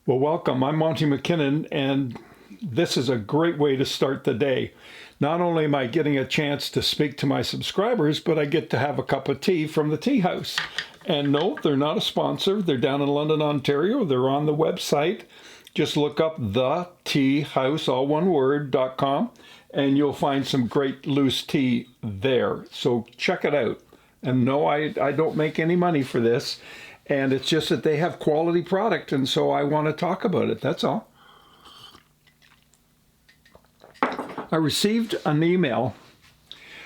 Well, welcome. I'm Monty McKinnon, and this is a great way to start the day. Not only am I getting a chance to speak to my subscribers, but I get to have a cup of tea from the tea house. And no, they're not a sponsor. They're down in London, Ontario. They're on the website. Just look up the tea house, all one word.com, and you'll find some great loose tea there. So check it out. And no, I don't make any money for this. And it's just that they have quality product, and so I want to talk about it. That's all. I received an email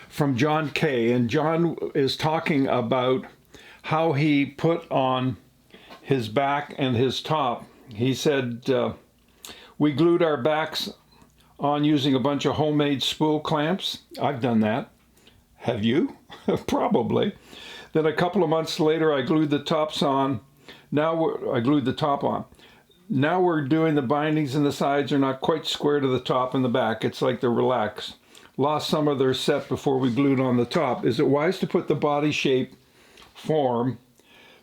from John Kay, and John is talking about how he put on his back and his top. He said, we glued our backs on using a bunch of homemade spool clamps. I've done that. Have you? Probably. Then a couple of months later, I glued the tops on. I glued the top on. Now we're doing the bindings, and the sides are not quite square to the top and the back. It's like they're relaxed. Lost some of their set before we glued on the top. Is it wise to put the body shape form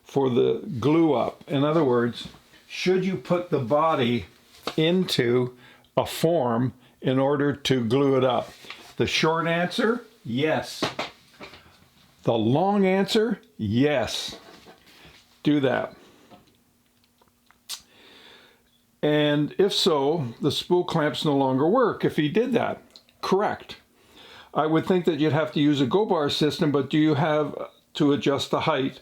for the glue up? In other words, should you put the body into a form in order to glue it up? The short answer, yes. The long answer, yes. Do that. And if so, the spool clamps no longer work if he did that. Correct. I would think that you'd have to use a go bar system, but do you have to adjust the height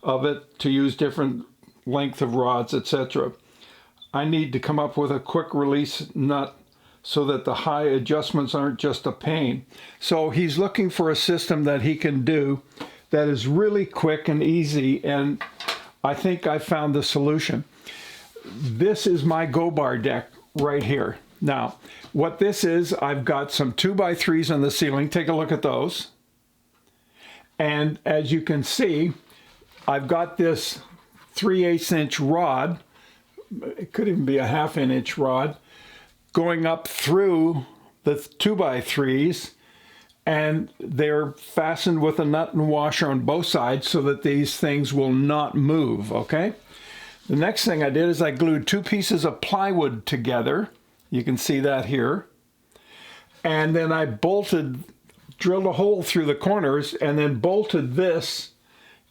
of it to use different length of rods, etc.? I need to come up with a quick release nut so that the high adjustments aren't just a pain. So he's looking for a system that he can do that is really quick and easy, and I think I found the solution. This is my go bar deck right here. Now, what this is, I've got some 2x3s on the ceiling. Take a look at those. And as you can see, I've got this 3/8 inch rod. It could even be a 1/2 inch rod going up through the 2x3s, and they're fastened with a nut and washer on both sides so that these things will not move, okay? The next thing I did is I glued 2 pieces of plywood together. You can see that here. And then I drilled a hole through the corners and then bolted this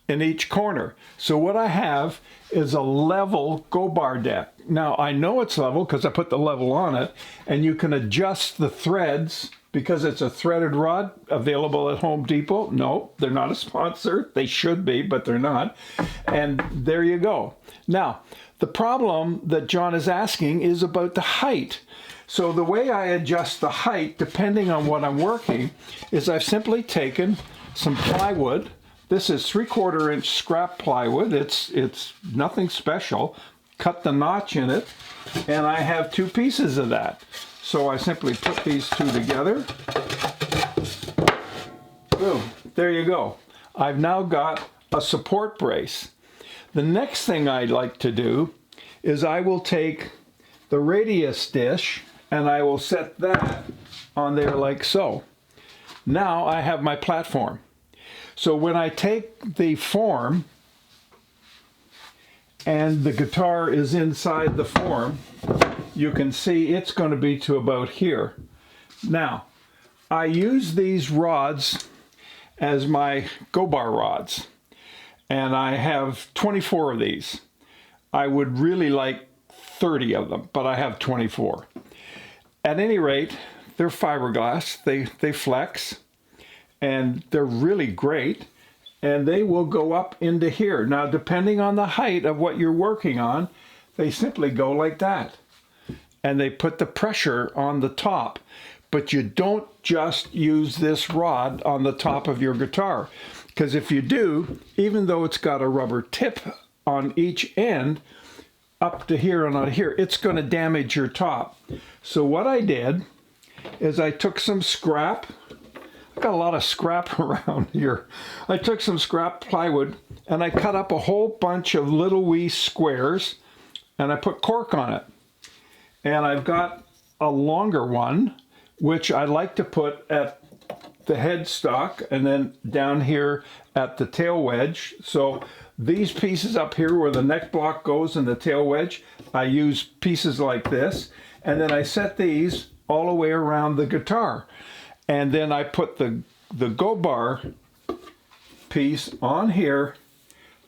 in each corner. So what I have is a level go bar deck. Now I know it's level because I put the level on it, and you can adjust the threads because it's a threaded rod available at Home Depot. No, they're not a sponsor. They should be, but they're not. And there you go. Now, the problem that John is asking is about the height. So the way I adjust the height, depending on what I'm working, is I've simply taken some plywood. This is 3/4 inch scrap plywood. It's nothing special. Cut the notch in it, and I have 2 pieces of that. So I simply put these 2 together. Boom, there you go. I've now got a support brace. The next thing I'd like to do is I will take the radius dish and I will set that on there like so. Now I have my platform. So when I take the form and the guitar is inside the form, you can see it's going to be to about here. Now, I use these rods as my go bar rods, and I have 24 of these. I would really like 30 of them, but I have 24. At any rate, they're fiberglass. They flex, and they're really great, and they will go up into here. Now, depending on the height of what you're working on, they simply go like that, and they put the pressure on the top. But you don't just use this rod on the top of your guitar, because if you do, even though it's got a rubber tip on each end, up to here and on here, it's going to damage your top. So what I did is I took some scrap. I've got a lot of scrap around here. I took some scrap plywood and I cut up a whole bunch of little wee squares, and I put cork on it. And I've got a longer one, which I like to put at the headstock and then down here at the tail wedge. So These pieces up here where the neck block goes and the tail wedge, I use pieces like this, and then I set these all the way around the guitar. And then I put the go bar piece on here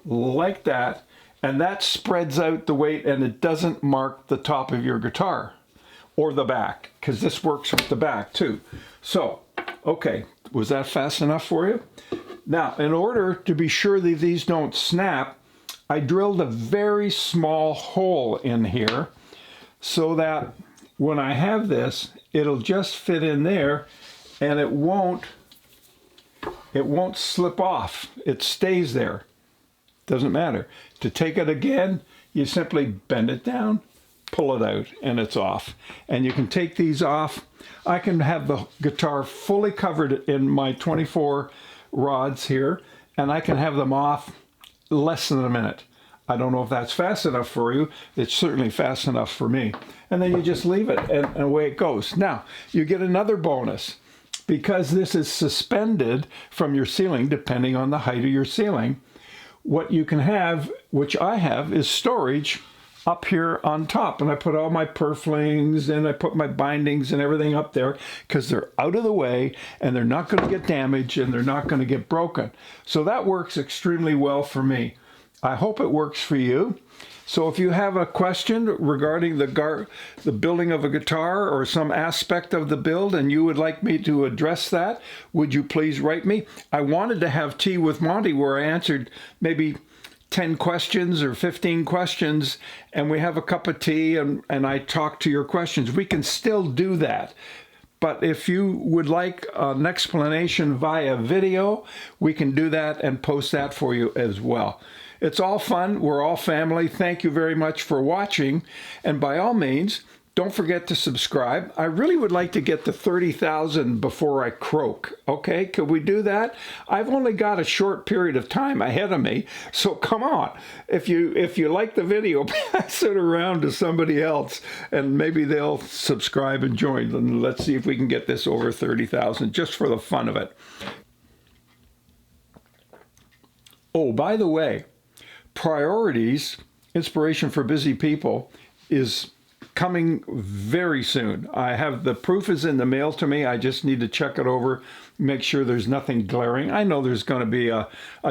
like that, and that spreads out the weight and it doesn't mark the top of your guitar or the back, because this works with the back too. So, okay, was that fast enough for you? Now, in order to be sure that these don't snap, I drilled a very small hole in here so that when I have this, it'll just fit in there and it won't slip off. It stays there. Doesn't matter. To take it again, you simply bend it down, pull it out, and it's off. And you can take these off. I can have the guitar fully covered in my 24 rods here, and I can have them off less than a minute. I don't know if that's fast enough for you. It's certainly fast enough for me. And then you just leave it, and away it goes. Now, you get another bonus. Because this is suspended from your ceiling, depending on the height of your ceiling, what you can have, which I have, is storage up here on top. And I put all my purflings and I put my bindings and everything up there because they're out of the way and they're not going to get damaged and they're not going to get broken. So that works extremely well for me. I hope it works for you. So if you have a question regarding the building of a guitar or some aspect of the build and you would like me to address that, would you please write me? I wanted to have Tea with Monty where I answered maybe 10 questions or 15 questions and we have a cup of tea and I talk to your questions. We can still do that. But if you would like an explanation via video, we can do that and post that for you as well. It's all fun. We're all family. Thank you very much for watching. And by all means, don't forget to subscribe. I really would like to get to 30,000 before I croak. Okay, could we do that? I've only got a short period of time ahead of me, so come on. If you like the video, pass it around to somebody else, and maybe they'll subscribe and join. And let's see if we can get this over 30,000 just for the fun of it. Oh, by the way, Priorities, Inspiration for Busy People, is coming very soon. I have the proof is in the mail to me. I just need to check it over, make sure there's nothing glaring. I know there's going to be a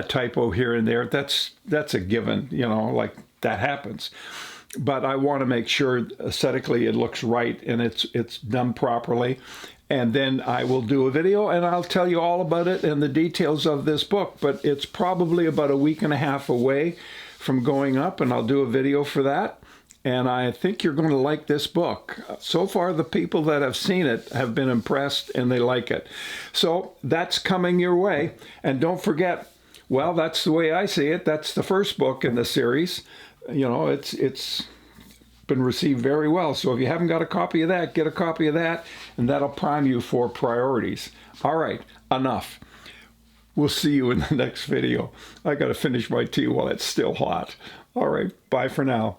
typo here and there. That's a given, you know, like that happens. But I want to make sure aesthetically it looks right and it's done properly. And then I will do a video and I'll tell you all about it and the details of this book. But it's probably about a week and a half away from going up, and I'll do a video for that. And I think you're going to like this book. So far, the people that have seen it have been impressed and they like it. So that's coming your way. And don't forget, well, that's the way I see it. That's the first book in the series. You know, it's been received very well. So if you haven't got a copy of that, get a copy of that, and that'll prime you for priorities. All right, enough. We'll see you in the next video. I got to finish my tea while it's still hot. All right, bye for now.